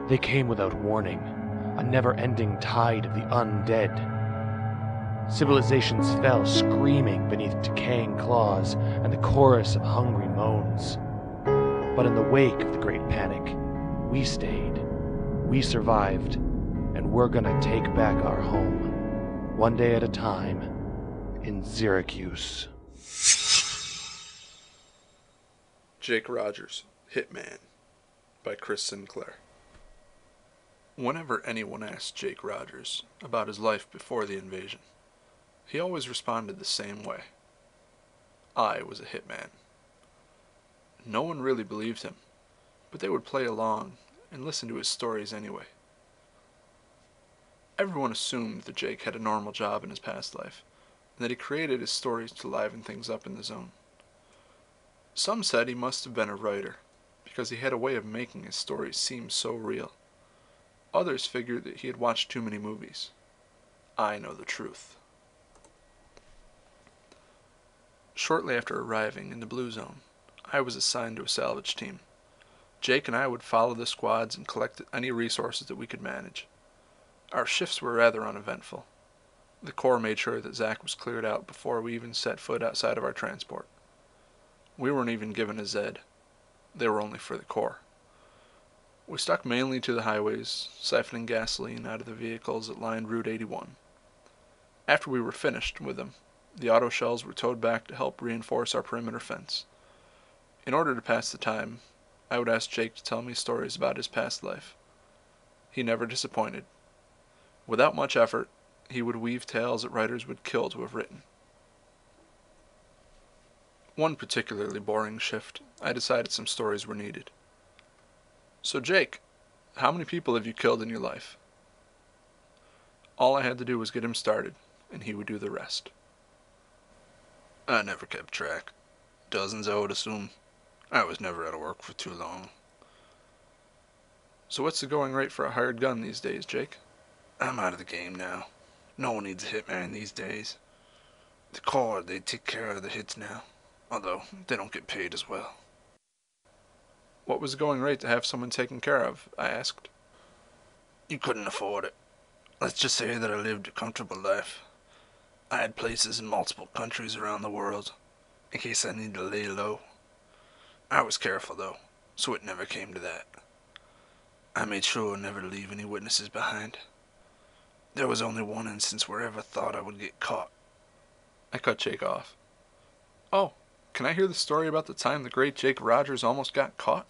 They came without warning, a never-ending tide of the undead. Civilizations fell screaming beneath decaying claws and the chorus of hungry moans. But in the wake of the Great Panic, we stayed, we survived, and we're gonna take back our home, one day at a time, in Syracuse. Jake Rogers, Hitman, by Chris Sinclair. Whenever anyone asked Jake Rogers about his life before the invasion, he always responded the same way. I was a hitman. No one really believed him, but they would play along and listen to his stories anyway. Everyone assumed that Jake had a normal job in his past life, and that he created his stories to liven things up in the zone. Some said he must have been a writer, because he had a way of making his stories seem so real. Others figured that he had watched too many movies. I know the truth. Shortly after arriving in the Blue Zone, I was assigned to a salvage team. Jake and I would follow the squads and collect any resources that we could manage. Our shifts were rather uneventful. The Corps made sure that Zach was cleared out before we even set foot outside of our transport. We weren't even given a Zed. They were only for the Corps. We stuck mainly to the highways, siphoning gasoline out of the vehicles that lined Route 81. After we were finished with them, the auto shells were towed back to help reinforce our perimeter fence. In order to pass the time, I would ask Jake to tell me stories about his past life. He never disappointed. Without much effort, he would weave tales that writers would kill to have written. One particularly boring shift, I decided some stories were needed. So Jake, how many people have you killed in your life? All I had to do was get him started, and he would do the rest. I never kept track. Dozens, I would assume. I was never out of work for too long. So what's the going rate for a hired gun these days, Jake? I'm out of the game now. No one needs a hitman these days. The Corps, they take care of the hits now, although they don't get paid as well. What was the going rate to have someone taken care of? I asked. You couldn't afford it. Let's just say that I lived a comfortable life. I had places in multiple countries around the world, in case I needed to lay low. I was careful though, so it never came to that. I made sure never to leave any witnesses behind. There was only one instance where I ever thought I would get caught. I cut Jake off. Oh, can I hear the story about the time the great Jake Rogers almost got caught?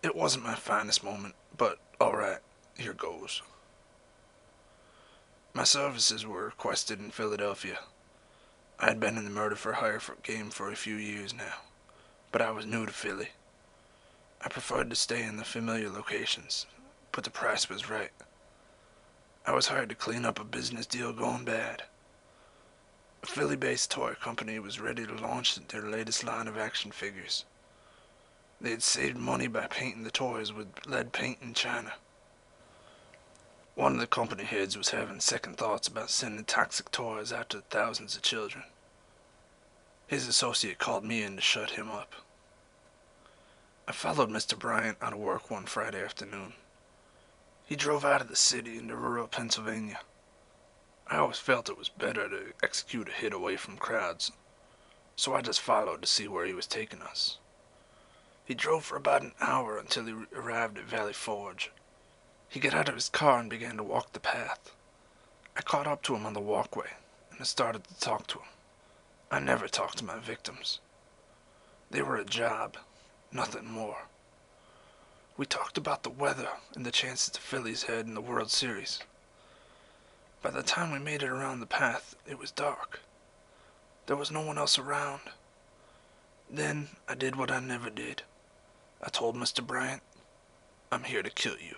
It wasn't my finest moment, but alright, here goes. My services were requested in Philadelphia. I had been in the murder-for-hire game for a few years now, but I was new to Philly. I preferred to stay in the familiar locations, but the price was right. I was hired to clean up a business deal gone bad. A Philly-based toy company was ready to launch their latest line of action figures. They had saved money by painting the toys with lead paint in China. One of the company heads was having second thoughts about sending toxic toys out to thousands of children. His associate called me in to shut him up. I followed Mr. Bryant out of work one Friday afternoon. He drove out of the city into rural Pennsylvania. I always felt it was better to execute a hit away from crowds, so I just followed to see where he was taking us. He drove for about an hour until he arrived at Valley Forge. He got out of his car and began to walk the path. I caught up to him on the walkway, and I started to talk to him. I never talked to my victims. They were a job, nothing more. We talked about the weather and the chances the Phillies had in the World Series. By the time we made it around the path, it was dark. There was no one else around. Then I did what I never did. I told Mr. Bryant, I'm here to kill you.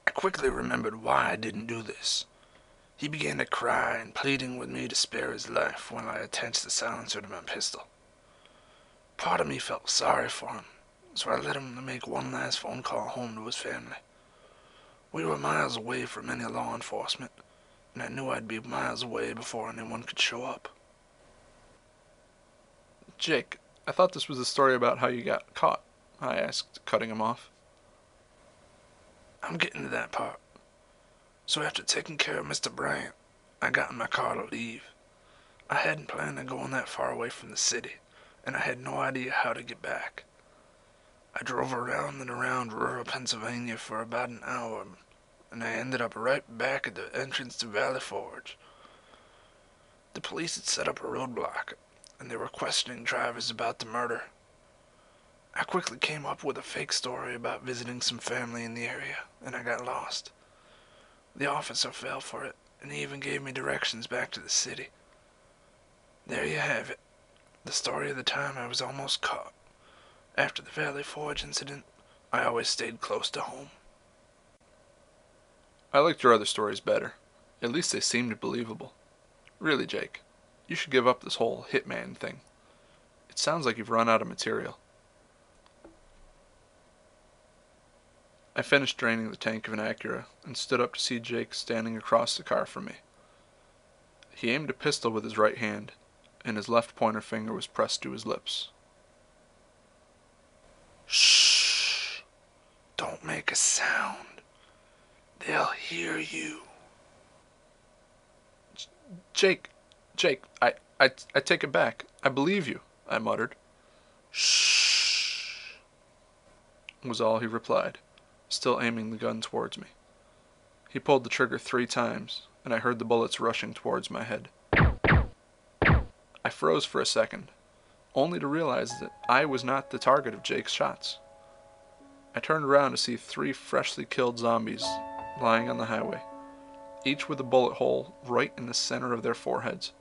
I quickly remembered why I didn't do this. He began to cry and pleading with me to spare his life while I attached the silencer to my pistol. Part of me felt sorry for him, so I let him make one last phone call home to his family. We were miles away from any law enforcement, and I knew I'd be miles away before anyone could show up. Jake, I thought this was a story about how you got caught. I asked, cutting him off. I'm getting to that part. So after taking care of Mr. Bryant, I got in my car to leave. I hadn't planned on going that far away from the city, and I had no idea how to get back. I drove around and around rural Pennsylvania for about an hour, and I ended up right back at the entrance to Valley Forge. The police had set up a roadblock, and they were questioning drivers about the murder. I quickly came up with a fake story about visiting some family in the area, and I got lost. The officer fell for it, and he even gave me directions back to the city. There you have it, the story of the time I was almost caught. After the Valley Forge incident, I always stayed close to home. I liked your other stories better. At least they seemed believable. Really, Jake, you should give up this whole Hitman thing. It sounds like you've run out of material. I finished draining the tank of an Acura and stood up to see Jake standing across the car from me. He aimed a pistol with his right hand, and his left pointer finger was pressed to his lips. Shh! Don't make a sound. They'll hear you. Jake, I take it back. I believe you, I muttered. Shh! Was all he replied, still aiming the gun towards me. He pulled the trigger 3 times, and I heard the bullets rushing towards my head. I froze for a second, only to realize that I was not the target of Jake's shots. I turned around to see 3 freshly killed zombies lying on the highway, each with a bullet hole right in the center of their foreheads.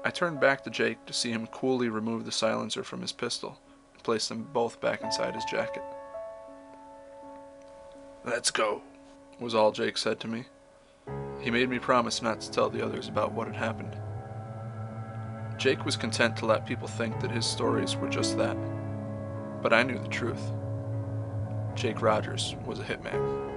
I turned back to Jake to see him coolly remove the silencer from his pistol and place them both back inside his jacket. Let's go, was all Jake said to me. He made me promise not to tell the others about what had happened. Jake was content to let people think that his stories were just that. But I knew the truth. Jake Rogers was a hitman.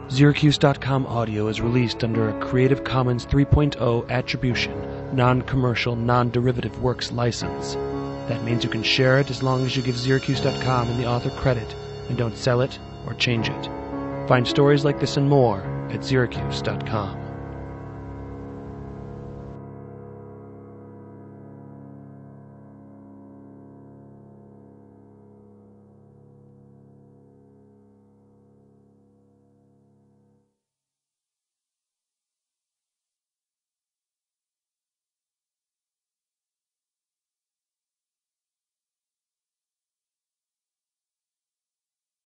Syracuse.com audio is released under a Creative Commons 3.0 Attribution, Non-Commercial, Non-Derivative Works license. That means you can share it as long as you give Syracuse.com and the author credit and don't sell it or change it. Find stories like this and more at Syracuse.com.